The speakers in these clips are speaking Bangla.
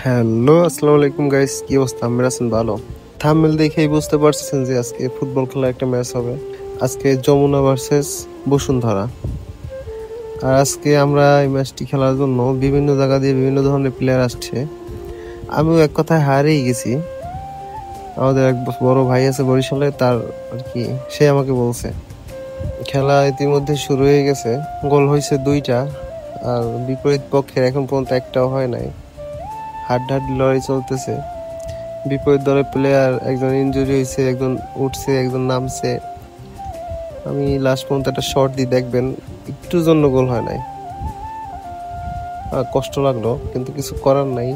হ্যালো, আসসালামু আলাইকুম গাইস, কি অবস্থা? আমরা আছেন ভালো। থাম্বনেল দেখেই বুঝতে পারছেন যে আজকে ফুটবল খেলার একটা ম্যাচ হবে। আজকে যমুনা ভার্সেস বসুন্ধরা। আর আজকে আমরা এই ম্যাচটি খেলার জন্য বিভিন্ন জায়গা দিয়ে বিভিন্ন ধরনের প্লেয়ার আসছে। আমিও এক কথায় হারিয়ে গেছি। আমাদের এক বড় ভাই আছে বরিশালে, তার আর কি সে আমাকে বলছে খেলা ইতিমধ্যে শুরু হয়ে গেছে। গোল হয়েছে 2টা, আর বিপরীত পক্ষের এখন পর্যন্ত একটাও হয় নাই। হাড্ডাহাড্ডি লড়াই চলতেছে। বিপরীত দলের প্লেয়ার একজন ইনজুরি হয়েছে, একজন উঠছে, একজন নামছে। আমি লাস্ট পর্যন্ত একটা শট দিই, দেখবেন একটু জন্য গোল হয় নাই। কষ্ট লাগলো, কিন্তু কিছু করার নাই।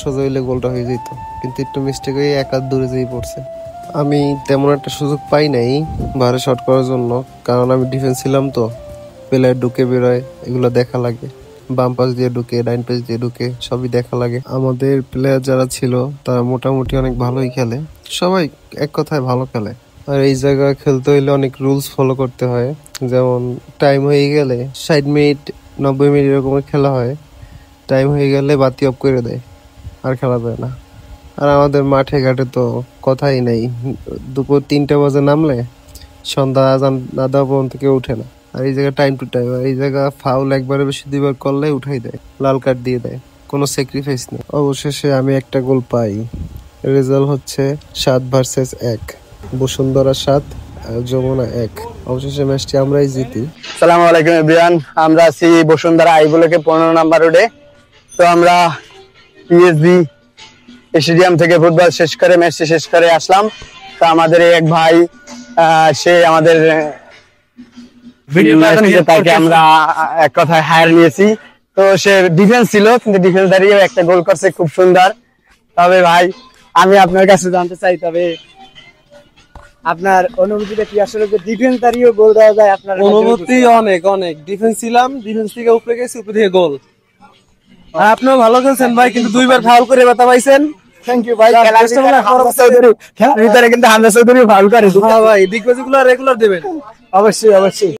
সোজা হইলে গোলটা হয়ে যেত, কিন্তু একটু মিস্টেক হয়ে এক হাত দূরে যেয়ে পড়ছে। আমি তেমন একটা সুযোগ পাই নাই বারে শট করার জন্য, কারণ আমি ডিফেন্স ছিলাম তো। প্লেয়ার ঢুকে বেরোয়, এগুলো দেখা লাগে। বাম পাশ দিয়ে ঢুকে, ডাইন পাশ দিয়ে ঢুকে, সবই দেখা লাগে। আমাদের প্লেয়ার যারা ছিল তারা মোটামুটি অনেক ভালোই খেলে, সবাই এক কথায় ভালো খেলে। আর এই জায়গায় খেলতে হইলে অনেক রুলস ফলো করতে হয়। যেমন টাইম হয়ে গেলে 60 মিনিট, 90 মিনিট এরকমের খেলা হয়। টাইম হয়ে গেলে বাতি অফ করে দেয়, আর খেলা যায় না। আর আমাদের মাঠে ঘাটে তো কথাই নেই। দুপুর 3টা বাজে নামলে সন্ধ্যা আজান না দেওয়া পর্যন্ত কেউ উঠে না। আর এই জায়গা টাইম টু টাইম, আর এই জায়গা ফাউল একবারে বেশি 2বার করলে উঠাই দেয়, লাল কার্ড দিয়ে দেয়, কোনো স্যাক্রিফাইস নেই। অবশেষে আমি একটা গোল পাই। রেজাল্ট হচ্ছে 7 ভার্সেস 1, বসুন্ধরা 7 আর যমুনা 1। অবশেষে ম্যাচটি আমরাই জিতি। সালামু আলাইকুম এভরিওয়ান, আমরা আছি বসুন্ধরা আইবুলেকে 15 নম্বর রোডে। তো আমরা পিএসবি স্টেডিয়াম থেকে ফুটবল শেষ করে ম্যাচটি শেষ করে আসলাম। তো আমাদের এক ভাই সে আমাদের তাকে আমরা এক কথায় হায়ার নিয়েছি। তো সে ডিফেন্স ছিল, কিন্তু ডিফেন্স দাঁড়িয়ে একটা গোল করছে খুব সুন্দর। তবে ভাই আমি আপনার কাছে জানতে চাই, তবে আপনার অনুভূতিটা কি? আসলে যে ডিফেন্স দাঁড়িয়ে গোল দেওয়া যায়, আপনার অনুভূতি অনেক অনেক। ডিফেন্স ছিলাম, ডিফেন্স থেকে উপরে গেছি, উপরে থেকে গোল। আর আপনিও ভালো খেলছেন ভাই, কিন্তু 2বার ফাউল করে ব্যথা পাইছেন। থ্যাংক ইউ ভাই। খেলার ভিতরে কিন্তু হামজা চৌধুরী ফাউল করে। হ্যাঁ ভাই, দিগ্গজ গুলো রেগুলার দেবেন। অবশ্যই অবশ্যই।